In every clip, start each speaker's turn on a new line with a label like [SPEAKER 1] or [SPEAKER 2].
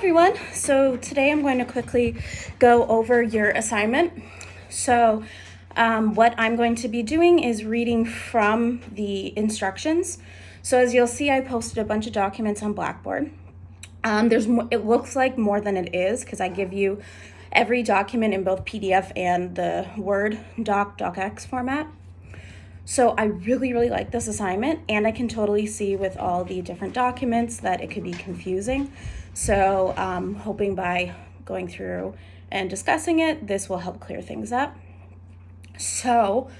[SPEAKER 1] everyone. So today I'm going to quickly go over your assignment. So what I'm going to be doing is reading from the instructions. So as you'll see, I posted a bunch of documents on Blackboard. It looks like more than it is because I give you every document in both PDF and the Word docx format. So I really like this assignment, and I can totally see with all the different documents that it could be confusing. So hoping by going through and discussing it, this will help clear things up. So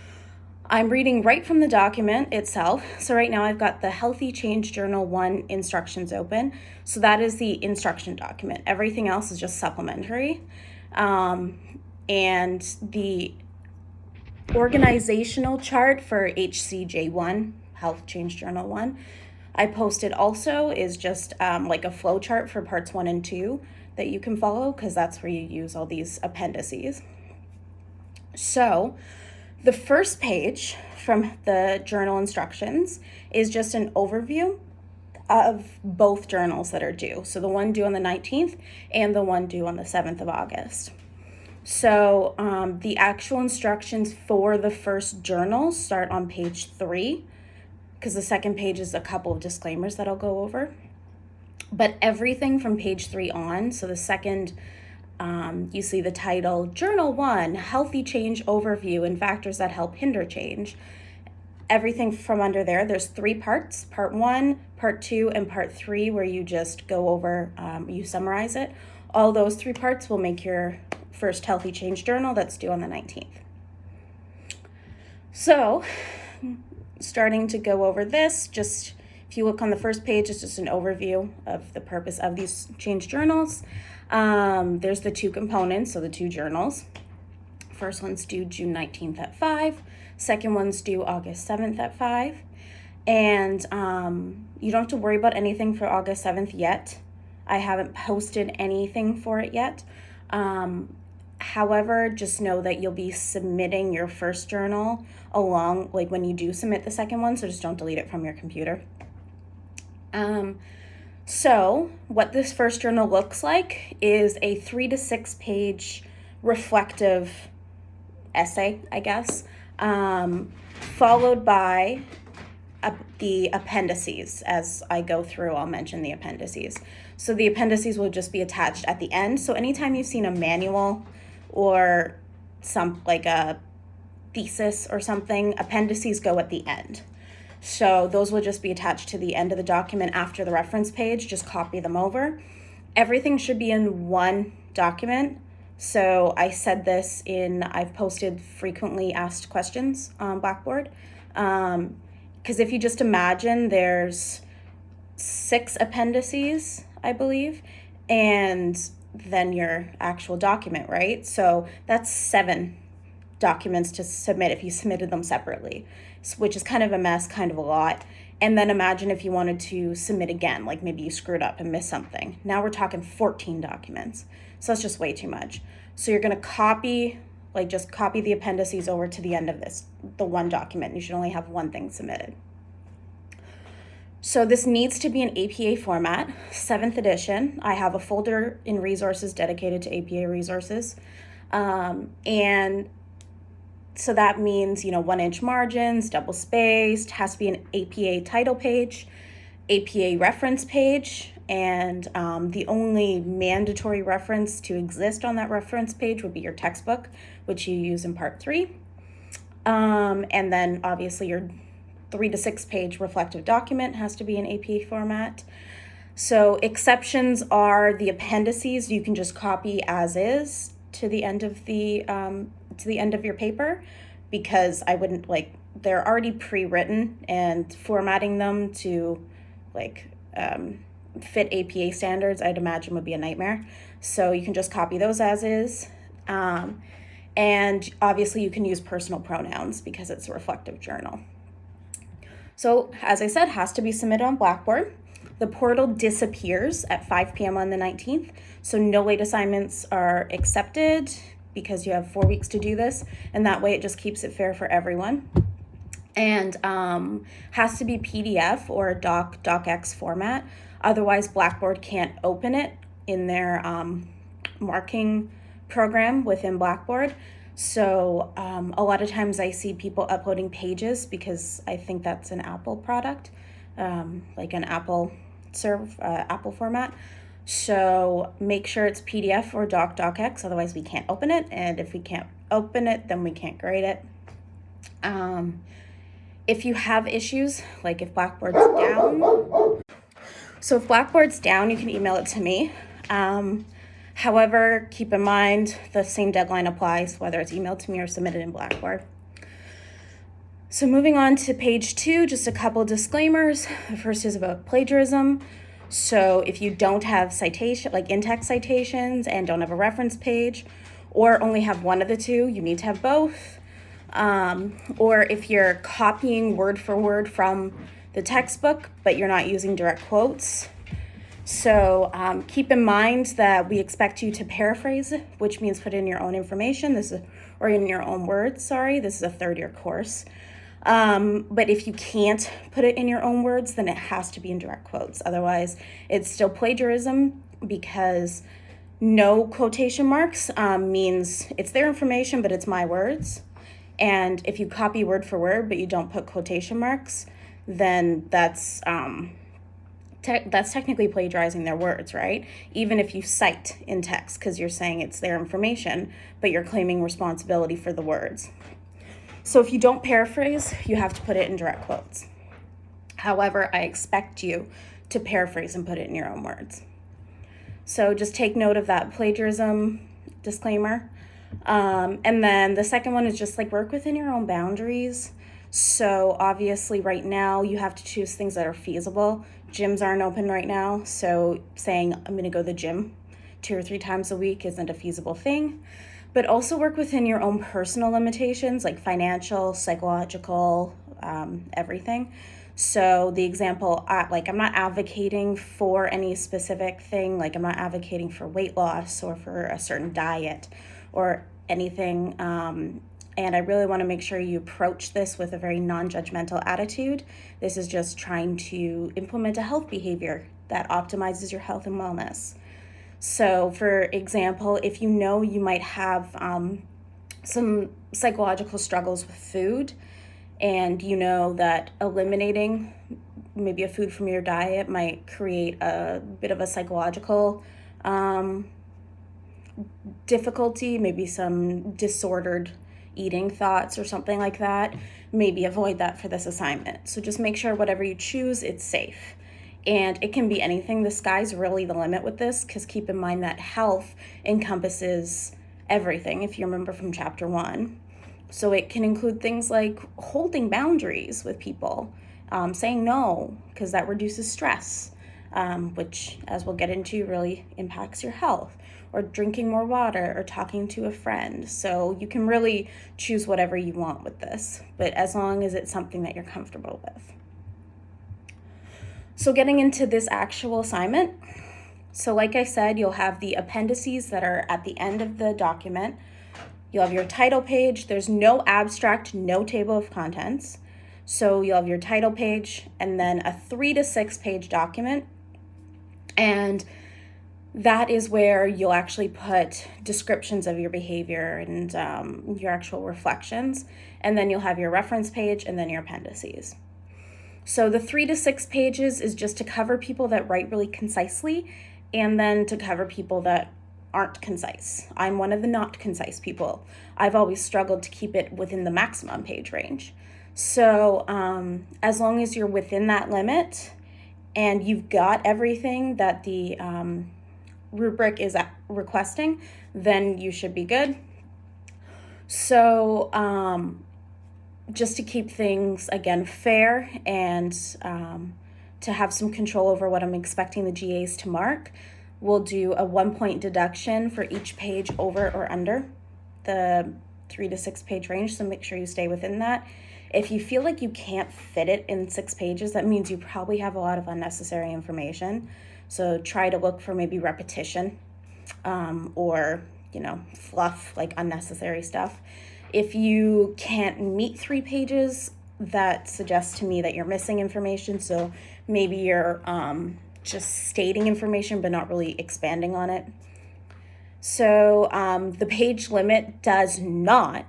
[SPEAKER 1] I'm reading right from the document itself. So right now I've got the Healthy Change Journal 1 instructions open. So that is the instruction document. Everything else is just supplementary. And the organizational chart for HCJ1, Health Change Journal 1, I posted also is just like a flow chart for parts 1 and 2 that you can follow because that's where you use all these appendices. So the first page from the journal instructions is just an overview of both journals that are due. So the one due on the 19th and the one due on the 7th of August. So the actual instructions for the first journal start on page 3, because the second page is a couple of disclaimers that I'll go over. But everything from page 3 on, so the second, you see the title, Journal 1, Healthy Change Overview and Factors That Help Hinder Change. Everything from under there, there's 3 parts, part 1, part 2, and part 3, where you just go over, you summarize it. All those 3 parts will make your first Healthy Change Journal that's due on the 19th. So, starting to go over this, just if you look on the first page, it's just an overview of the purpose of these change journals. There's the 2 components, so the 2 journals. First one's due June 19th at 5. Second one's due August 7th at 5. And you don't have to worry about anything for August 7th yet. I haven't posted anything for it yet. However, just know that you'll be submitting your first journal along, like when you do submit the second one, so just don't delete it from your computer. So what this first journal looks like is a 3 to 6 page reflective essay, I guess, followed by the appendices. As I go through, I'll mention the appendices. So the appendices will just be attached at the end. So anytime you've seen a manual or some like a thesis or something, appendices go at the end. So those will just be attached to the end of the document after the reference page. Just copy them over. Everything should be in one document. So I said this I've posted frequently asked questions on Blackboard. Because if you just imagine, there's 6 appendices, I believe, and then your actual document, right? So that's 7 documents to submit if you submitted them separately, which is kind of a mess, kind of a lot. And then imagine if you wanted to submit again, like maybe you screwed up and missed something. Now we're talking 14 documents. So that's just way too much. So you're going to just copy the appendices over to the end of the one document. You should only have one thing submitted. So this needs to be an APA format, 7th edition. I have a folder in resources dedicated to APA resources. And so that means, 1-inch margins, double spaced, has to be an APA title page, APA reference page, and the only mandatory reference to exist on that reference page would be your textbook, which you use in part 3. And then obviously your 3 to 6 page reflective document has to be in APA format. So exceptions are the appendices. You can just copy as is to the end of your paper, because I wouldn't they're already pre-written, and formatting them to fit APA standards, I'd imagine would be a nightmare. So you can just copy those as is. And obviously you can use personal pronouns because it's a reflective journal. So as I said, has to be submitted on Blackboard. The portal disappears at 5 p.m. on the 19th. So no late assignments are accepted because you have 4 weeks to do this. And that way it just keeps it fair for everyone. And has to be PDF or docx format. Otherwise, Blackboard can't open it in their marking program within Blackboard. So a lot of times I see people uploading pages because I think that's an Apple product, like an Apple Apple format. So make sure it's PDF or docx, otherwise we can't open it. And if we can't open it, then we can't grade it. If you have issues, like if Blackboard's down, so if Blackboard's down, you can email it to me. However, keep in mind the same deadline applies whether it's emailed to me or submitted in Blackboard. So moving on to page 2, just a couple disclaimers. The first is about plagiarism. So if you don't have citation, like in-text citations, and don't have a reference page, or only have one of the two, you need to have both. Or if you're copying word for word from the textbook, but you're not using direct quotes. So keep in mind that we expect you to paraphrase, which means put in your own information. Or in your own words, sorry. This is a third-year course. But if you can't put it in your own words, then it has to be in direct quotes. Otherwise, it's still plagiarism, because no quotation marks means it's their information, but it's my words. And if you copy word for word, but you don't put quotation marks, then that's technically plagiarizing their words, right? Even if you cite in text, because you're saying it's their information, but you're claiming responsibility for the words. So if you don't paraphrase, you have to put it in direct quotes. However, I expect you to paraphrase and put it in your own words. So just take note of that plagiarism disclaimer. And then the second one is just like work within your own boundaries. So obviously right now you have to choose things that are feasible. Gyms aren't open right now, so saying I'm going to go to the gym 2 or 3 times a week isn't a feasible thing. But also work within your own personal limitations, like financial, psychological, everything. So the example, I'm not advocating for any specific thing. Like I'm not advocating for weight loss or for a certain diet or anything. And I really want to make sure you approach this with a very non-judgmental attitude. This is just trying to implement a health behavior that optimizes your health and wellness. So for example, if you know you might have some psychological struggles with food, and you know that eliminating maybe a food from your diet might create a bit of a psychological difficulty, maybe some disordered eating thoughts or something like that, maybe avoid that for this assignment. So just make sure whatever you choose, it's safe. And it can be anything. The sky's really the limit with this, because keep in mind that health encompasses everything, if you remember from chapter 1. So it can include things like holding boundaries with people, saying no, because that reduces stress, which, as we'll get into, really impacts your health, or drinking more water, or talking to a friend. So you can really choose whatever you want with this, but as long as it's something that you're comfortable with. So getting into this actual assignment, so like I said, you'll have the appendices that are at the end of the document. You'll have your title page. There's no abstract, no table of contents. So you'll have your title page and then a 3 to 6 page document. And that is where you'll actually put descriptions of your behavior and your actual reflections. And then you'll have your reference page and then your appendices. So the 3 to 6 pages is just to cover people that write really concisely, and then to cover people that aren't concise. I'm one of the not concise people. I've always struggled to keep it within the maximum page range. So as long as you're within that limit and you've got everything that the rubric is requesting, then you should be good. So just to keep things, again, fair and to have some control over what I'm expecting the GAs to mark, we'll do a 1-point deduction for each page over or under the 3 to 6 page range, so make sure you stay within that. If you feel like you can't fit it in 6 pages, that means you probably have a lot of unnecessary information. So try to look for maybe repetition or, fluff, like unnecessary stuff. If you can't meet 3 pages, that suggests to me that you're missing information. So maybe you're just stating information but not really expanding on it. So the page limit does not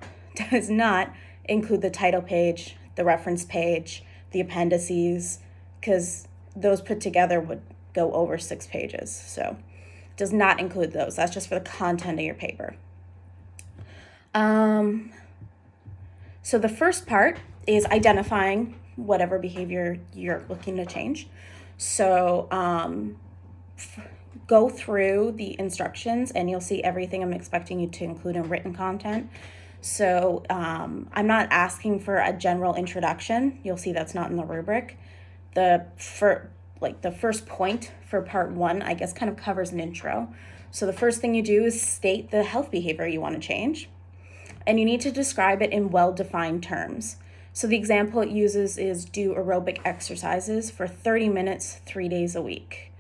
[SPEAKER 1] include the title page, the reference page, the appendices, because those put together would go over 6 pages. So it does not include those. That's just for the content of your paper. So the first part is identifying whatever behavior you're looking to change. So go through the instructions and you'll see everything I'm expecting you to include in written content. So I'm not asking for a general introduction. You'll see that's not in the rubric. The first point for part 1, I guess, kind of covers an intro. So the first thing you do is state the health behavior you want to change. And you need to describe it in well-defined terms. So the example it uses is do aerobic exercises for 30 minutes, 3 days a week.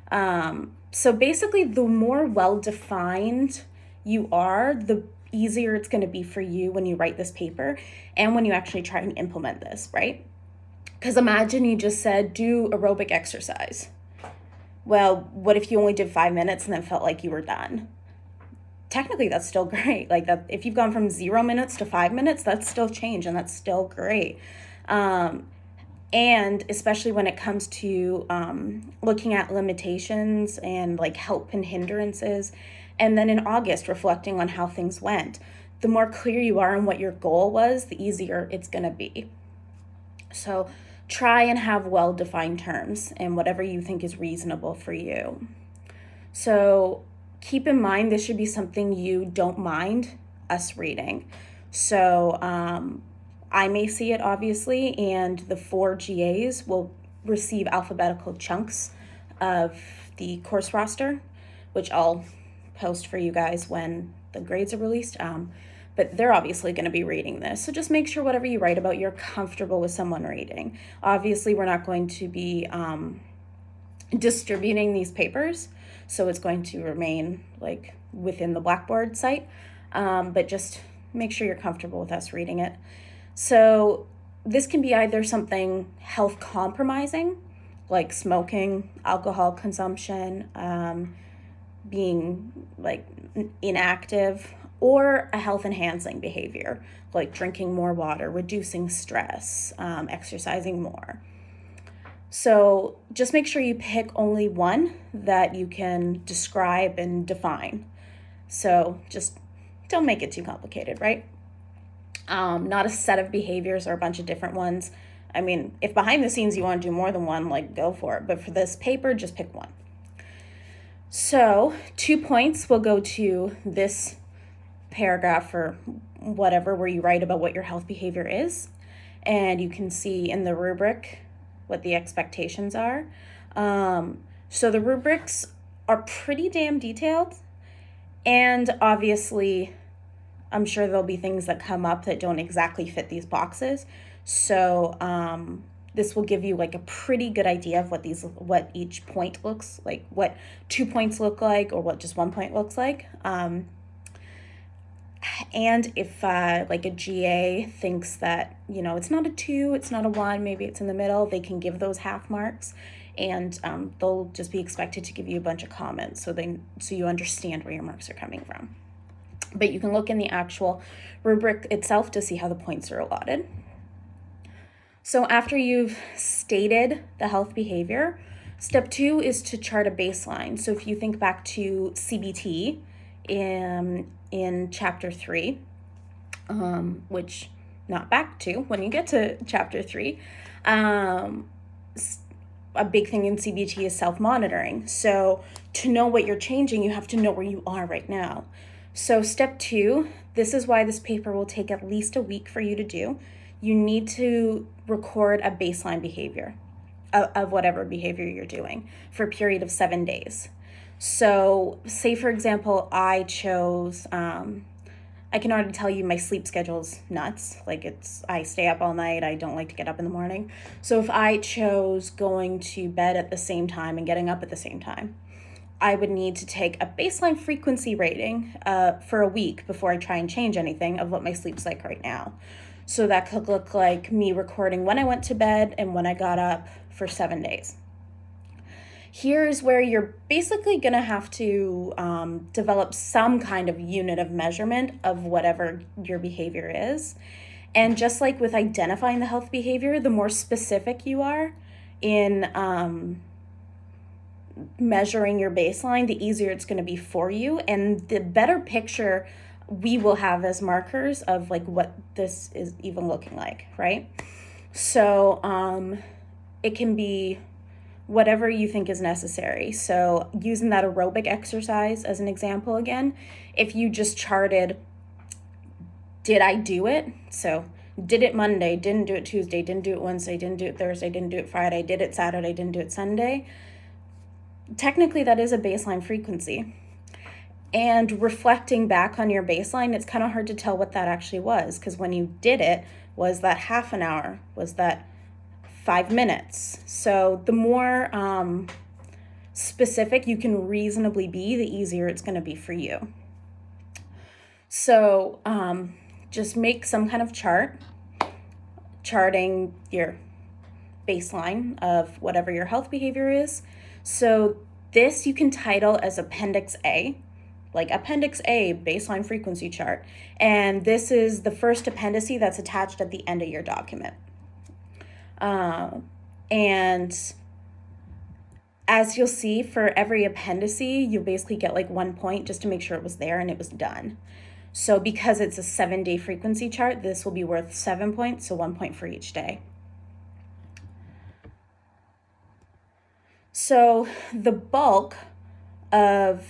[SPEAKER 1] So basically, the more well-defined you are, the easier it's going to be for you when you write this paper and when you actually try and implement this, right? Because imagine you just said, do aerobic exercise. Well, what if you only did 5 minutes and then felt like you were done? Technically, that's still great. Like that, if you've gone from 0 minutes to 5 minutes, that's still change and that's still great. And especially when it comes to looking at limitations and like help and hindrances, and then in August, reflecting on how things went, the more clear you are on what your goal was, the easier it's going to be. So try and have well-defined terms and whatever you think is reasonable for you. So keep in mind, this should be something you don't mind us reading. So I may see it, obviously, and the 4 GAs will receive alphabetical chunks of the course roster, which I'll post for you guys when the grades are released. But they're obviously going to be reading this. So just make sure whatever you write about, you're comfortable with someone reading. Obviously, we're not going to be distributing these papers, so it's going to remain like within the Blackboard site. But just make sure you're comfortable with us reading it. So this can be either something health compromising, like smoking, alcohol consumption, being like inactive, or a health enhancing behavior, like drinking more water, reducing stress, exercising more. So just make sure you pick only one that you can describe and define. So just don't make it too complicated, right? Not a set of behaviors or a bunch of different ones. I mean, if behind the scenes you want to do more than one, like go for it. But for this paper, just pick one. So 2 points will go to this paragraph or whatever where you write about what your health behavior is. And you can see in the rubric what the expectations are. So the rubrics are pretty damn detailed. And obviously, I'm sure there'll be things that come up that don't exactly fit these boxes. So this will give you like a pretty good idea of what each point looks like, what 2 points look like, or what just 1 point looks like. And if like a GA thinks that, it's not a 2, it's not a 1, maybe it's in the middle, they can give those half marks, and they'll just be expected to give you a bunch of comments so you understand where your marks are coming from. But you can look in the actual rubric itself to see how the points are allotted. So after you've stated the health behavior, step 2 is to chart a baseline. So if you think back to CBT in chapter 3, which not back to when you get to chapter 3, a big thing in CBT is self-monitoring. So to know what you're changing, you have to know where you are right now. So step 2, this is why this paper will take at least a week for you to do. You need to record a baseline behavior of whatever behavior you're doing for a period of 7 days. So say, for example, I chose, I can already tell you my sleep schedule's nuts. Like I stay up all night. I don't like to get up in the morning. So if I chose going to bed at the same time and getting up at the same time, I would need to take a baseline frequency rating for a week before I try and change anything of what my sleep's like right now. So that could look like me recording when I went to bed and when I got up for 7 days. Here's where you're basically going to have to develop some kind of unit of measurement of whatever your behavior is. And just like with identifying the health behavior, the more specific you are in measuring your baseline, the easier it's going to be for you, and the better picture we will have as markers of like what this is even looking like, right? So it can be whatever you think is necessary. So using that aerobic exercise as an example again, if you just charted, did I do it? So did it Monday, didn't do it Tuesday, didn't do it Wednesday, didn't do it Thursday, didn't do it Friday, did it Saturday, didn't do it Sunday. Technically, that is a baseline frequency. And reflecting back on your baseline, it's kind of hard to tell what that actually was, because when you did it, was that half an hour? Was that 5 minutes? So the more specific you can reasonably be, the easier it's going to be for you. So just make some kind of chart, charting your baseline of whatever your health behavior is. So this you can title as Appendix A, like Appendix A, baseline frequency chart. And this is the first appendice that's attached at the end of your document. And as you'll see, for every appendice, you'll basically get like 1 point just to make sure it was there and it was done. So because it's a 7-day frequency chart, this will be worth 7 points, so 1 point for each day. So the bulk of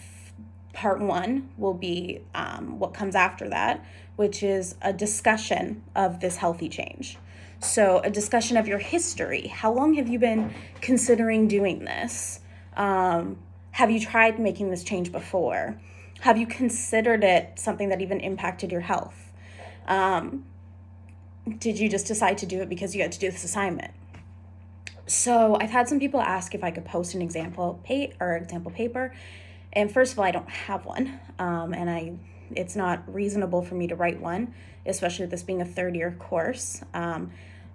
[SPEAKER 1] part 1 will be what comes after that, which is a discussion of this healthy change. So a discussion of your history. How long have you been considering doing this? Have you tried making this change before? Have you considered it something that even impacted your health? Did you just decide to do it because you had to do this assignment? So I've had some people ask if I could post an example paper. And first of all, I don't have one. And it's not reasonable for me to write one, especially with this being a third-year course.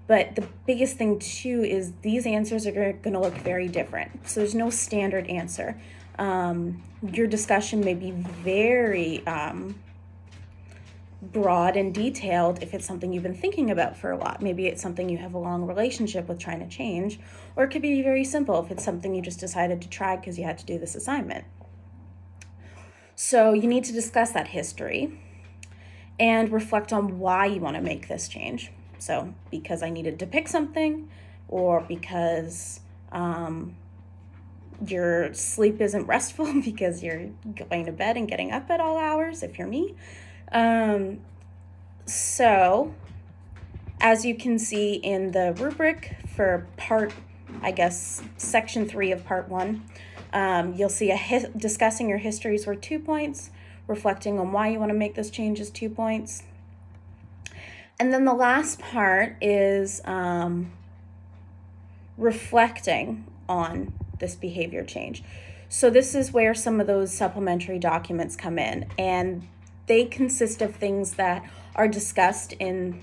[SPEAKER 1] But the biggest thing too is these answers are going to look very different. So there's no standard answer. Your discussion may be very broad and detailed if it's something you've been thinking about for a while. Maybe it's something you have a long relationship with trying to change, or it could be very simple if it's something you just decided to try because you had to do this assignment. So you need to discuss that history and reflect on why you want to make this change. So because I needed to pick something, or because your sleep isn't restful because you're going to bed and getting up at all hours, if you're me. So as you can see in the rubric for section 3 of part 1, you'll see discussing your histories worth 2 points, reflecting on why you want to make this change is 2 points. And then the last part is reflecting on this behavior change. So this is where some of those supplementary documents come in, and they consist of things that are discussed in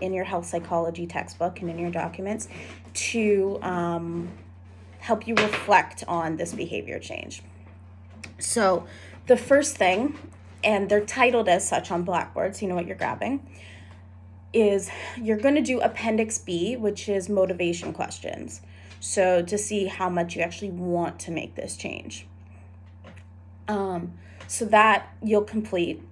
[SPEAKER 1] your health psychology textbook and in your documents to help you reflect on this behavior change. So the first thing, and they're titled as such on Blackboard, so you know what you're grabbing, is you're going to do Appendix B, which is motivation questions. So to see how much you actually want to make this change. So that you'll complete,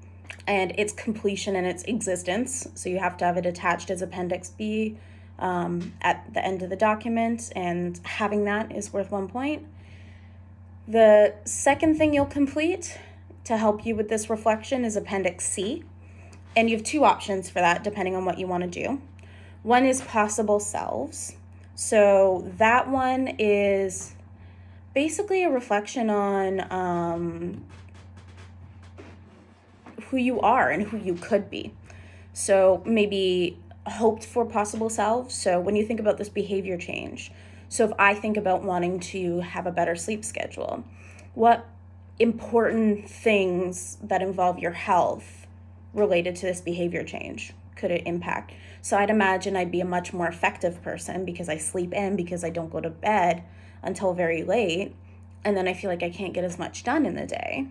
[SPEAKER 1] and its completion and its existence. So you have to have it attached as Appendix B at the end of the document, and having that is worth 1 point. The second thing you'll complete to help you with this reflection is Appendix C. And you have 2 options for that, depending on what you want to do. One is possible selves. So that one is basically a reflection on who you are and who you could be. So maybe hoped for possible selves. So when you think about this behavior change, so if I think about wanting to have a better sleep schedule, what important things that involve your health related to this behavior change could it impact? So I'd imagine I'd be a much more effective person because I sleep in, because I don't go to bed until very late. and then I feel like I can't get as much done in the day.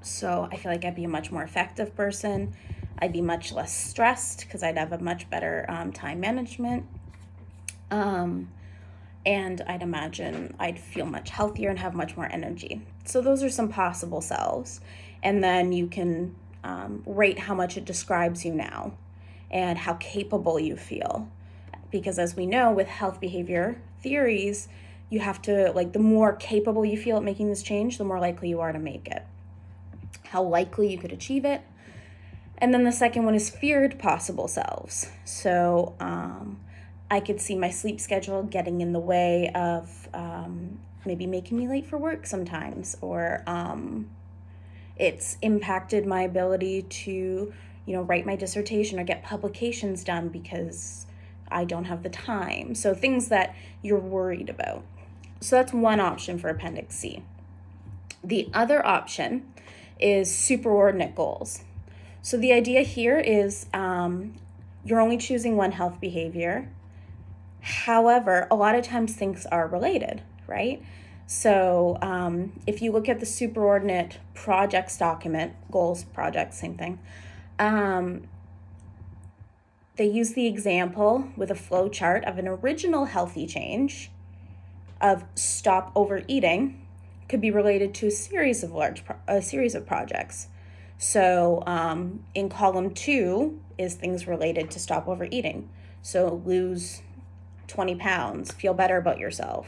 [SPEAKER 1] So I feel like I'd be a much more effective person. I'd be much less stressed because I'd have a much better time management. And I'd imagine I'd feel much healthier and have much more energy. So those are some possible selves. And then you can rate how much it describes you now and how capable you feel. Because as we know, with health behavior theories, you have to, like, the more capable you feel at making this change, the more likely you are to make it. How likely you could achieve it. And then the second one is feared possible selves. So I could see my sleep schedule getting in the way of maybe making me late for work sometimes, or it's impacted my ability to, write my dissertation or get publications done because I don't have the time. So things that you're worried about. So that's one option for Appendix C. The other option is superordinate goals. So the idea here is you're only choosing one health behavior. However, a lot of times things are related, right? So if you look at the superordinate projects document, goals, projects, same thing, they use the example with a flow chart of an original healthy change of stop overeating could be related to a series of projects. So in column 2 is things related to stop overeating. So lose 20 pounds, feel better about yourself.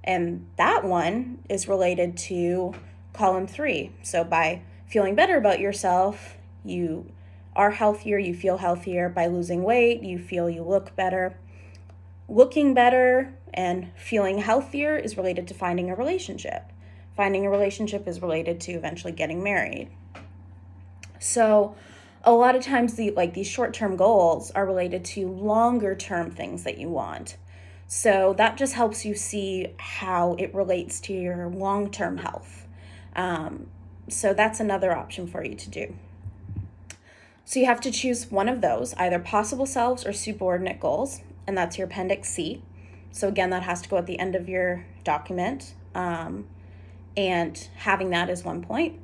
[SPEAKER 1] And that one is related to column 3. So by feeling better about yourself, you are healthier, you feel healthier. By losing weight, you feel you look better. Looking better and feeling healthier is related to finding a relationship. Finding a relationship is related to eventually getting married. So a lot of times these short-term goals are related to longer-term things that you want. So that just helps you see how it relates to your long-term health. So that's another option for you to do. So you have to choose one of those, either possible selves or superordinate goals, and that's your Appendix C. So again, that has to go at the end of your document, and having that is one point.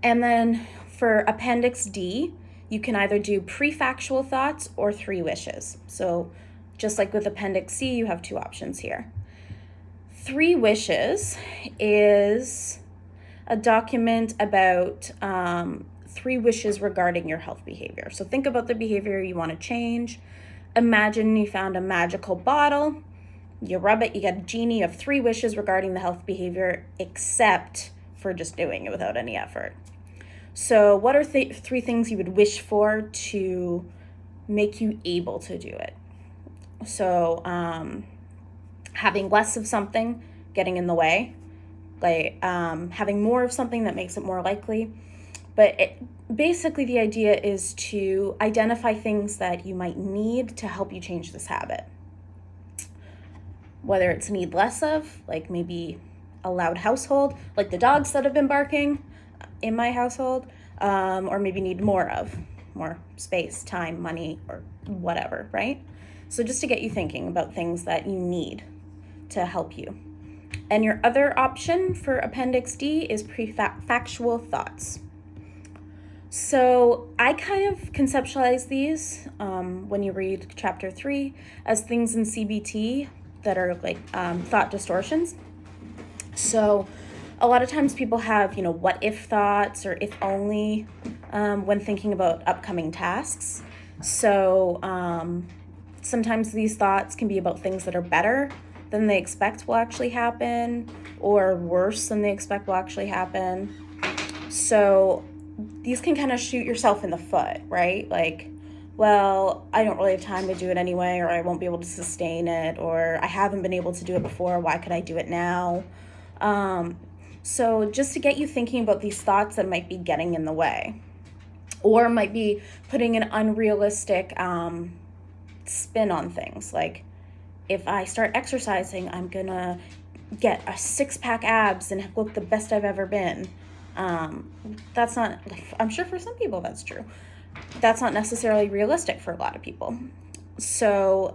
[SPEAKER 1] And then for Appendix D, you can either do PreFactual Thoughts or 3 wishes. So just like with Appendix C, you have 2 options here. 3 wishes is a document about 3 wishes regarding your health behavior. So think about the behavior you want to change. Imagine you found a magical bottle. You rub it, you get a genie of 3 wishes regarding the health behavior, except for just doing it without any effort. So what are 3 things you would wish for to make you able to do it? So having less of something getting in the way, like having more of something that makes it more likely. But basically the idea is to identify things that you might need to help you change this habit. Whether it's need less of, like maybe a loud household, like the dogs that have been barking in my household, or maybe need more of, more space, time, money, or whatever, right? So just to get you thinking about things that you need to help you. And your other option for Appendix D is PreFactual Thoughts. So I kind of conceptualize these when you read Chapter 3 as things in CBT that are like thought distortions. So a lot of times people have, what if thoughts or if only when thinking about upcoming tasks. So sometimes these thoughts can be about things that are better than they expect will actually happen, or worse than they expect will actually happen. So these can kind of shoot yourself in the foot, right? Like, well, I don't really have time to do it anyway, or I won't be able to sustain it, or I haven't been able to do it before, why could I do it now? So just to get you thinking about these thoughts that might be getting in the way, or might be putting an unrealistic spin on things. Like, if I start exercising, I'm gonna get a 6-pack abs and look the best I've ever been. That's not, I'm sure for some people that's true. That's not necessarily realistic for a lot of people. So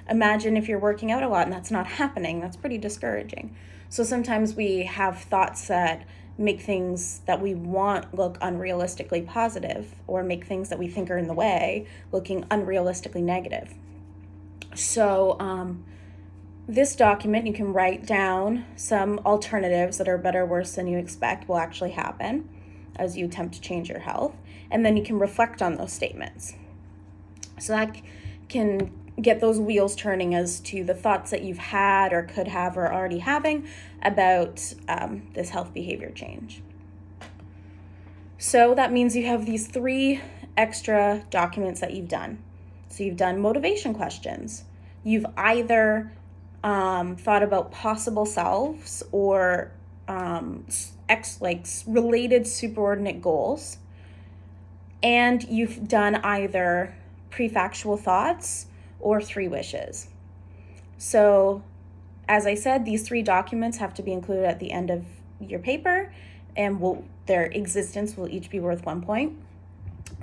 [SPEAKER 1] Imagine if you're working out a lot and that's not happening. That's pretty discouraging. So sometimes we have thoughts that make things that we want look unrealistically positive, or make things that we think are in the way looking unrealistically negative. So this document, you can write down some alternatives that are better or worse than you expect will actually happen as you attempt to change your health. And then you can reflect on those statements. So that can get those wheels turning as to the thoughts that you've had or could have or already having about this health behavior change. So that means you have these 3 extra documents that you've done. So you've done motivation questions. You've either thought about possible selves or related superordinate goals. And you've done either PreFactual Thoughts or 3 wishes. So, as I said, these 3 documents have to be included at the end of your paper, and their existence will each be worth 1 point.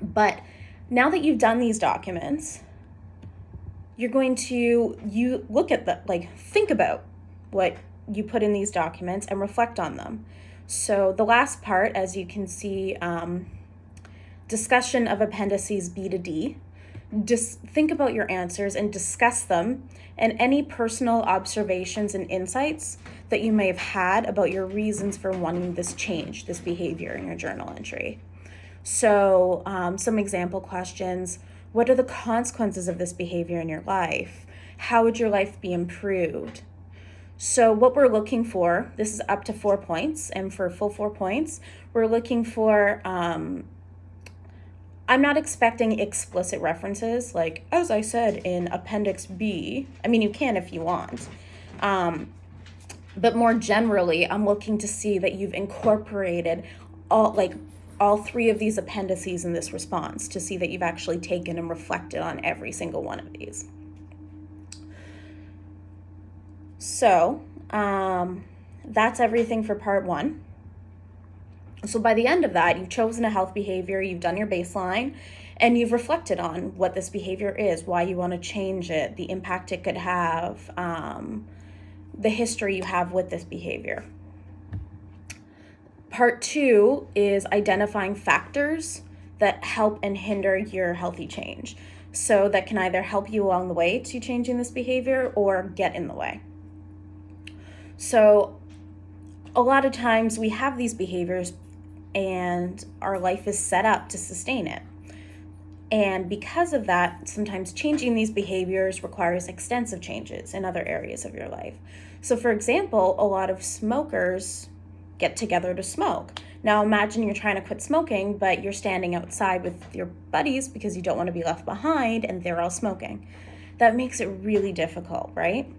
[SPEAKER 1] But now that you've done these documents, you're going to look at think about what you put in these documents and reflect on them. So the last part, as you can see, discussion of appendices B to D. Just think about your answers and discuss them and any personal observations and insights that you may have had about your reasons for wanting this change, this behavior in your journal entry. So some example questions: what are the consequences of this behavior in your life? How would your life be improved? So what we're looking for, this is up to 4 points, and for full 4 points, we're looking for, I'm not expecting explicit references, like, as I said in Appendix B. I mean, you can if you want. But more generally, I'm looking to see that you've incorporated all 3 of these appendices in this response, to see that you've actually taken and reflected on every single one of these. So that's everything for part 1. So by the end of that, you've chosen a health behavior, you've done your baseline, and you've reflected on what this behavior is, why you want to change it, the impact it could have, the history you have with this behavior. Part 2 is identifying factors that help and hinder your healthy change. So that can either help you along the way to changing this behavior or get in the way. So a lot of times we have these behaviors and our life is set up to sustain it. And because of that, sometimes changing these behaviors requires extensive changes in other areas of your life. So for example, a lot of smokers get together to smoke. Now imagine you're trying to quit smoking, but you're standing outside with your buddies because you don't want to be left behind and they're all smoking. That makes it really difficult, right?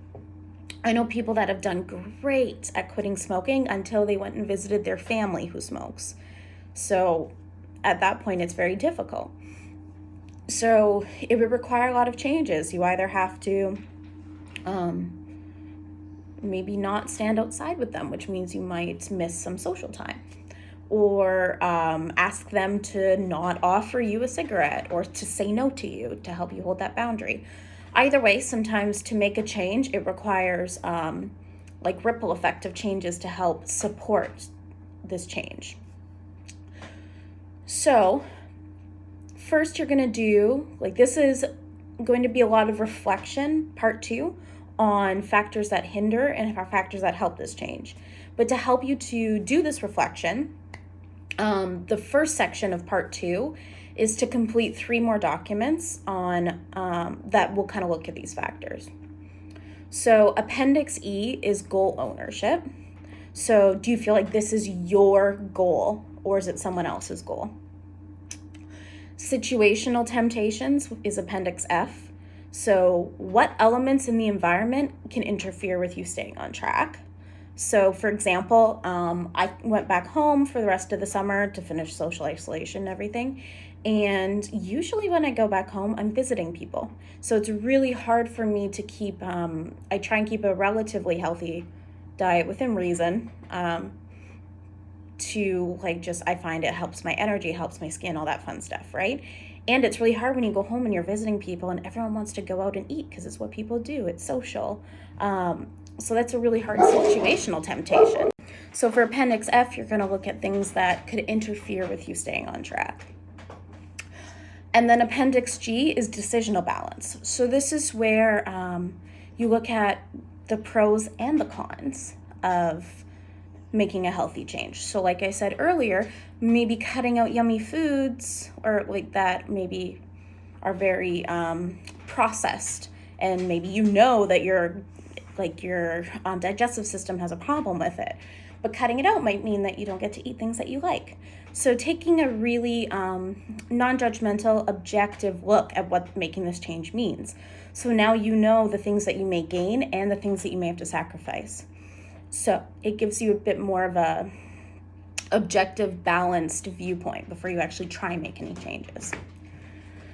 [SPEAKER 1] I know people that have done great at quitting smoking until they went and visited their family who smokes. So at that point, it's very difficult. So it would require a lot of changes. You either have to maybe not stand outside with them, which means you might miss some social time, or ask them to not offer you a cigarette or to say no to you to help you hold that boundary. Either way, sometimes to make a change, it requires ripple effect of changes to help support this change. So first you're going to do, this is going to be a lot of reflection, part 2, on factors that hinder and factors that help this change. But to help you to do this reflection, the first section of part 2 is to complete 3 more documents on that will kind of look at these factors. So Appendix E is goal ownership. So do you feel like this is your goal or is it someone else's goal? Situational temptations is Appendix F. So what elements in the environment can interfere with you staying on track? So for example, I went back home for the rest of the summer to finish social isolation and everything. And usually when I go back home, I'm visiting people. So it's really hard for me to keep, I try and keep a relatively healthy diet within reason, I find it helps my energy, helps my skin, all that fun stuff, right? And it's really hard when you go home and you're visiting people and everyone wants to go out and eat because it's what people do. It's social. So that's a really hard situational temptation. So for Appendix F, you're going to look at things that could interfere with you staying on track. And then Appendix G is decisional balance. So this is where you look at the pros and the cons of making a healthy change. So like I said earlier, maybe cutting out yummy foods or like that maybe are very processed, and maybe you know that your digestive system has a problem with it. But cutting it out might mean that you don't get to eat things that you like. So taking a really non-judgmental, objective look at what making this change means. So now you know the things that you may gain and the things that you may have to sacrifice. So it gives you a bit more of a objective, balanced viewpoint before you actually try and make any changes.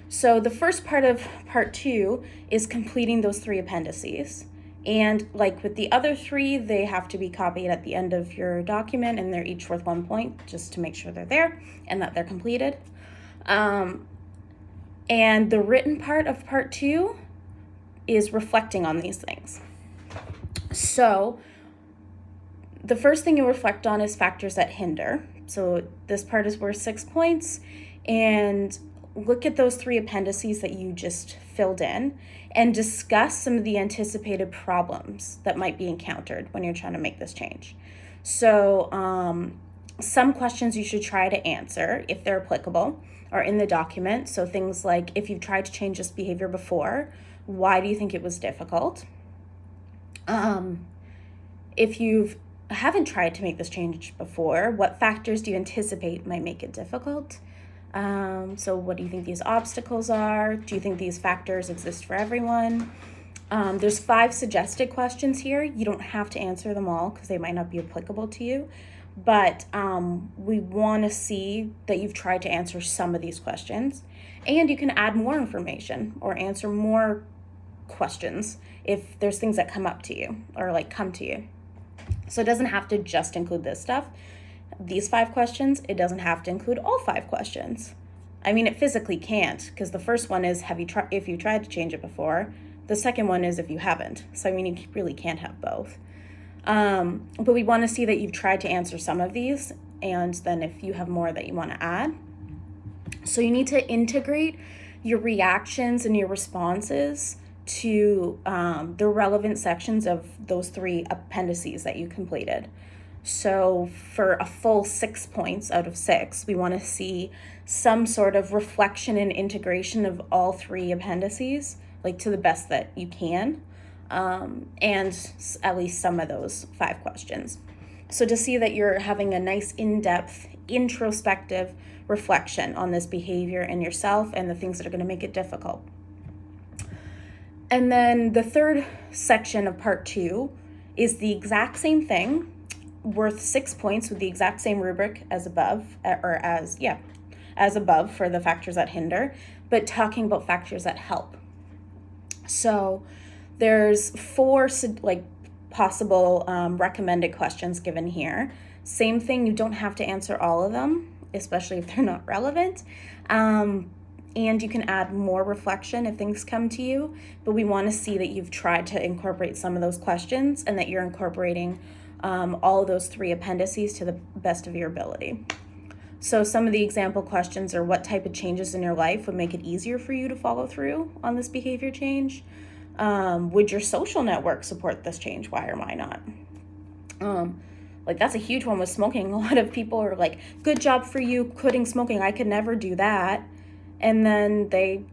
[SPEAKER 1] So the first part of part 2 is completing those 3 appendices. And like with the other 3, they have to be copied at the end of your document, and they're each worth 1 point just to make sure they're there and that they're completed. And the written part of part 2 is reflecting on these things. So the first thing you reflect on is factors that hinder. So this part is worth 6 points, and look at those 3 appendices that you just filled in and discuss some of the anticipated problems that might be encountered when you're trying to make this change. So some questions you should try to answer, if they're applicable, are in the document. So things like, if you've tried to change this behavior before, why do you think it was difficult? If you haven't tried to make this change before, what factors do you anticipate might make it difficult? So what do you think these obstacles are? Do you think these factors exist for everyone? There's 5 suggested questions here. You don't have to answer them all because they might not be applicable to you, but we want to see that you've tried to answer some of these questions, and you can add more information or answer more questions if there's things that come up to you or like come to you. So it doesn't have to just include this stuff. These 5 questions, it doesn't have to include all 5 questions. I mean, it physically can't, because the first one is, if you tried to change it before. The second one is if you haven't. So I mean, you really can't have both. But we want to see that you've tried to answer some of these, and then if you have more that you want to add. So you need to integrate your reactions and your responses to the relevant sections of those 3 appendices that you completed. So for a full 6 points out of 6, we want to see some sort of reflection and integration of all 3 appendices, like to the best that you can, and at least some of those 5 questions. So to see that you're having a nice in-depth, introspective reflection on this behavior and yourself and the things that are going to make it difficult. And then the third section of part 2 is the exact same thing, worth 6 points with the exact same rubric as above, as above for the factors that hinder, but talking about factors that help. So there's 4 possible recommended questions given here. Same thing, you don't have to answer all of them, especially if they're not relevant. And you can add more reflection if things come to you, but we want to see that you've tried to incorporate some of those questions and that you're incorporating all of those 3 appendices to the best of your ability. So some of the example questions are, what type of changes in your life would make it easier for you to follow through on this behavior change? Would your social network support this change? Why or why not? That's a huge one with smoking. A lot of people are like, good job for you quitting smoking. I could never do that. And then they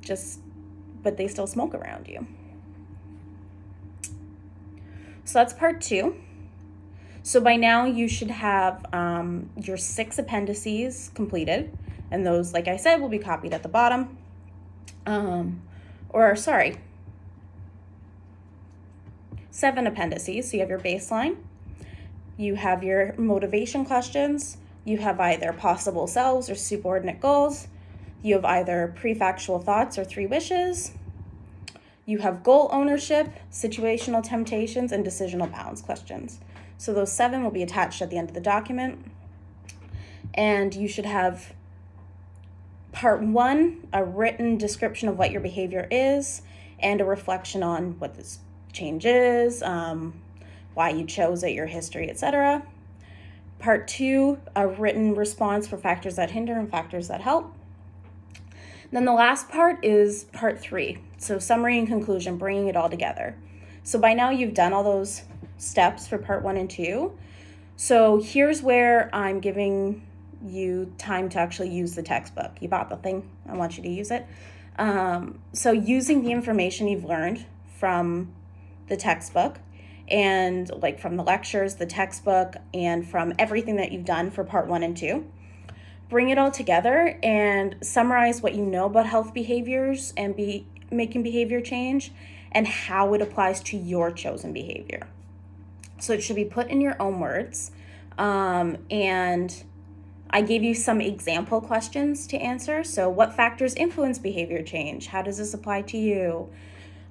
[SPEAKER 1] still smoke around you. So that's part 2. So by now you should have your 6 appendices completed, and those, like I said, will be copied at the bottom. 7 appendices. So you have your baseline, you have your motivation questions, you have either possible selves or subordinate goals, you have either PreFactual Thoughts or 3 wishes, you have goal ownership, situational temptations, and decisional balance questions. So those 7 will be attached at the end of the document. And you should have Part 1, a written description of what your behavior is and a reflection on what this change is, why you chose it, your history, etc. Part 2, a written response for factors that hinder and factors that help. Then the last part is part 3. So summary and conclusion, bringing it all together. So by now you've done all those steps for part 1 and 2. So here's where I'm giving you time to actually use the textbook. You bought the thing, I want you to use it. So using the information you've learned from the textbook and like from the lectures, the textbook, and from everything that you've done for part 1 and 2, bring it all together and summarize what you know about health behaviors and making behavior change and how it applies to your chosen behavior. So it should be put in your own words. And I gave you some example questions to answer. So what factors influence behavior change? How does this apply to you?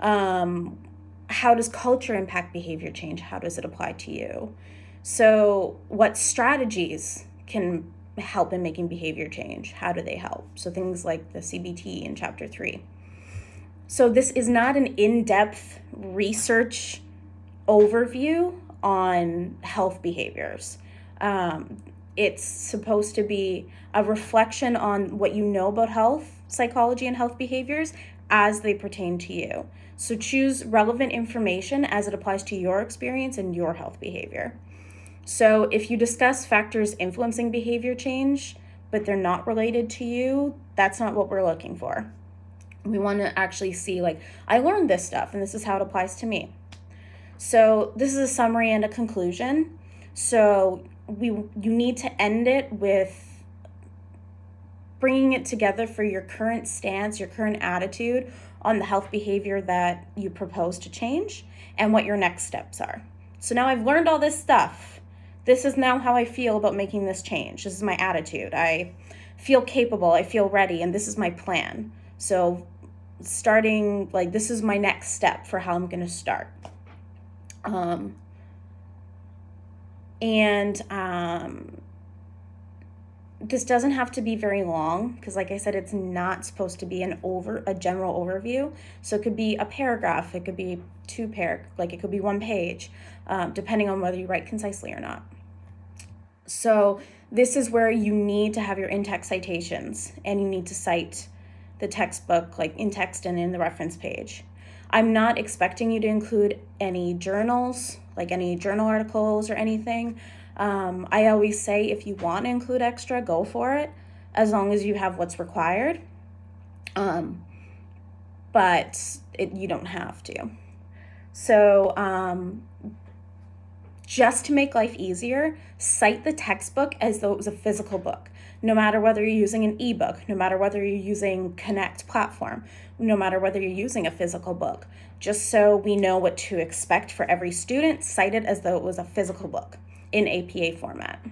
[SPEAKER 1] How does culture impact behavior change? How does it apply to you? So what strategies can help in making behavior change? How do they help? So things like the CBT in chapter 3. So this is not an in-depth research overview on health behaviors. It's supposed to be a reflection on what you know about health, psychology, and health behaviors as they pertain to you. So choose relevant information as it applies to your experience and your health behavior. So if you discuss factors influencing behavior change, but they're not related to you, that's not what we're looking for. We want to actually see, like, I learned this stuff and this is how it applies to me. So this is a summary and a conclusion. So you need to end it with bringing it together for your current stance, your current attitude on the health behavior that you propose to change and what your next steps are. So now I've learned all this stuff. This is now how I feel about making this change. This is my attitude. I feel capable, I feel ready, and this is my plan. So starting, like, this is my next step for how I'm going to start. This doesn't have to be very long because, like I said, it's not supposed to be a general overview. So it could be a paragraph, it could be it could be 1 page, depending on whether you write concisely or not. So this is where you need to have your in-text citations and you need to cite the textbook, like in text and in the reference page. I'm not expecting you to include any journals, like any journal articles or anything. I always say if you want to include extra, go for it, as long as you have what's required. But you don't have to. So just to make life easier, cite the textbook as though it was a physical book. No matter whether you're using an ebook, no matter whether you're using Connect platform, no matter whether you're using a physical book, just so we know what to expect for every student, cite it as though it was a physical book in APA format.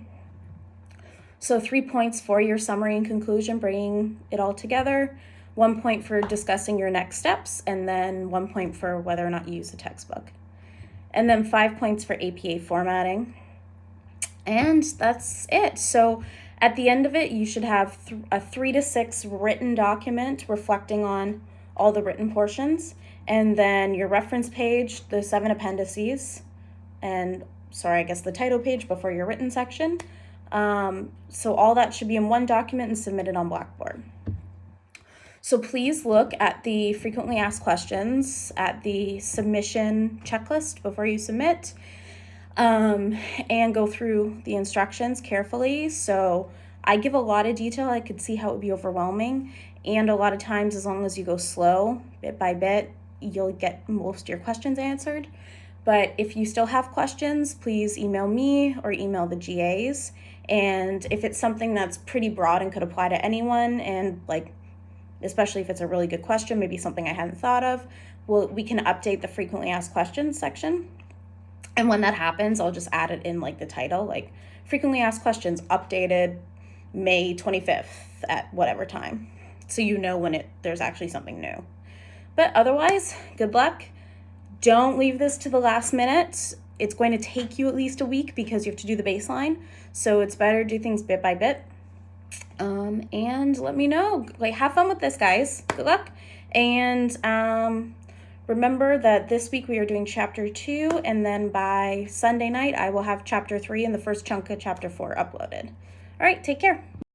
[SPEAKER 1] So 3 points for your summary and conclusion, bringing it all together, 1 point for discussing your next steps, and then 1 point for whether or not you use the textbook. And then 5 points for APA formatting. And that's it. So at the end of it, you should have a 3 to 6 written document reflecting on all the written portions, and then your reference page, the 7 appendices, and the title page before your written section. So all that should be in one document and submitted on Blackboard. So please look at the frequently asked questions at the submission checklist before you submit, and go through the instructions carefully. So I give a lot of detail. I could see how it would be overwhelming, and a lot of times, as long as you go slow, bit by bit, you'll get most of your questions answered. But if you still have questions, please email me or email the GAs. And if it's something that's pretty broad and could apply to anyone, and especially if it's a really good question, maybe something I hadn't thought of, we can update the frequently asked questions section. And when that happens, I'll just add it in the title, frequently asked questions updated May 25th at whatever time. So you know when there's actually something new. But otherwise, good luck. Don't leave this to the last minute. It's going to take you at least a week because you have to do the baseline. So it's better to do things bit by bit. And let me know. Like, have fun with this, guys. Good luck. And remember that this week we are doing chapter 2, and then by Sunday night I will have chapter 3 and the first chunk of chapter 4 uploaded. All right, take care.